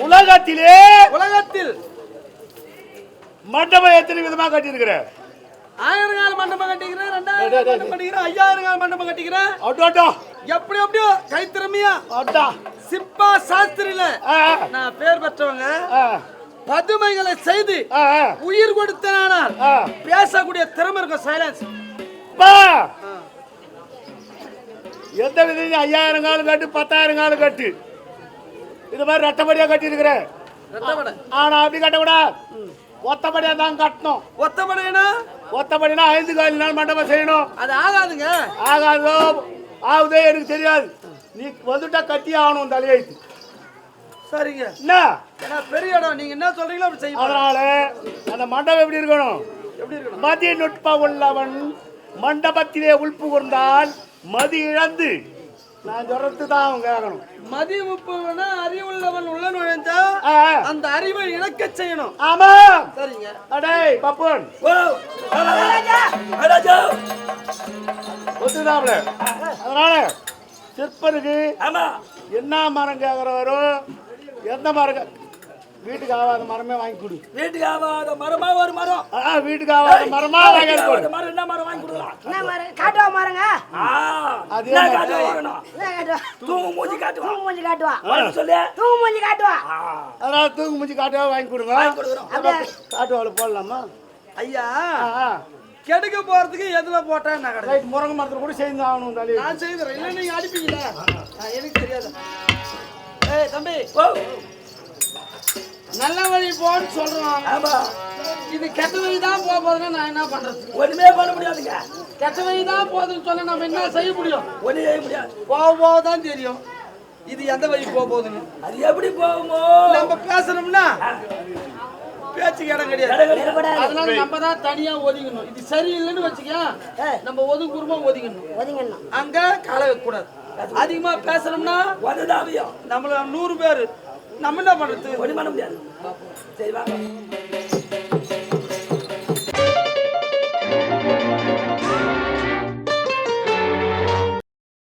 உலகத்தில் மண்டபம் எத்தனை விதமா கட்டி இருக்கிற? 1000 கால் மண்டபம் கட்டிக்கிறேன், 2000 மண்டபம் கட்டிக்கிறேன், 5000 கால் மண்டபம் கட்டிக்கிறேன். எப்படி எப்படியோ கைத்திறமையா சிப்பா சாஸ்திரியில நான் பேர் பெற்றவங்க. பதுமைகளை செய்து உயிர் கொடுத்தனால் பேசக்கூடிய திறமை இருக்கும். சைலன்ஸ் எந்த விதம் 5000 கால் கட்டு 10000 கால் கட்டு இது மாதிரி ரெட்டப்படியா கட்டி இருக்கிற. ஆனா அப்படி கட்டக்கூடாது, ஒத்தப்படியா தான் கட்டணும். ஒத்தப்படினா 5 கால் நாள் மண்டபம் செய்யணும். அது ஆகாதுங்க. ஆகாதோ ஆகுதே எனக்கு தெரியாது. நீ வந்துட்டா கட்டி ஆகணும் தலையெழுத்து. சரிங்க, என்ன பெரிய இடம், நீங்க என்ன சொல்றீங்களோ அப்படி செய்யணும். அதனால அந்த மண்டபம் எப்படி இருக்கணும்? மதி நுட்ப உள்ளவன் மண்டபத்திலே உள்புகுந்தால் மதி இழந்து, நான் சொல்றது தான் அவங்க கேட்கணும். மதி முப்பவனா அறிவுள்ளவன் உள்ள நுழைந்தா அந்த அறிவை இழக்க செய்யணும். ஆமா சரிங்க. அடே பப்பன் ஒத்துதாப்ல. அதனால சிற்பருக்கு என்ன மரம் கேட்கிறவரோ, எந்த மரம் வீட்டுக்கு ஆகாத மரமே வாங்கி கொடு. வீட்டுக்கு ஆகாத மரமா ஒரு மரம், வீட்டுக்கு ஆகாத மரமா வாங்கி கொடு. மரம் என்ன மரம் வாங்கி கொடுக்கலாம்? என்ன மரம்? காட்டுவா மரங்க. அதே தூங்கு மூஞ்சி காட்டுவா. தூங்கு மூஞ்சி காட்டுவா சொல்லு. தூங்கு மூஞ்சி காட்டுவா. அதனால தூங்கு மூஞ்சி காட்டுவா வாங்கி கொடுங்க. காட்டுவாள் போடலாமா? ஐயா கெடுக்க போறதுக்கு எதுல போட்டா என்ன கிடையாது? முருங்கை மரத்துல கூட செய்து ஆகணும். நான் செய்துறேன், இல்ல நீங்க அடிப்பீங்களா? எனக்கு தெரியாது. ஏய் தம்பி, நல்ல வழி போன்னு சொல்றோம். இது கெட்ட வழி தான் போக போதுன்னா நான் என்ன பண்றது? ஒண்ணுமே பண்ண முடியாதுங்க. கெட்ட வழி தான் போகுதுன்னு சொன்னா நம்ம என்ன செய்ய முடியும்? ஒண்ணு செய்ய முடியாது. போதான் தெரியும் இது எந்த வழி போக போகுதுன்னு. அது எப்படி போகுமோ நம்ம பேசணும்னா பேச்சுக்கு இடம் கிடையாது. அதனால நம்ம தான் தனியா ஒதுங்கணும். இது சரியில்லைன்னு வச்சுக்க, நம்ம ஒதுங்குறமா ஒதுங்கணும். அங்க காலை வைக்க கூடாது. அதிகமா பேசணும்னா நம்மள 100 பேரு, நம்ம என்ன பண்றது? ஒண்ணு பண்ண முடியாது. சரி வாங்க.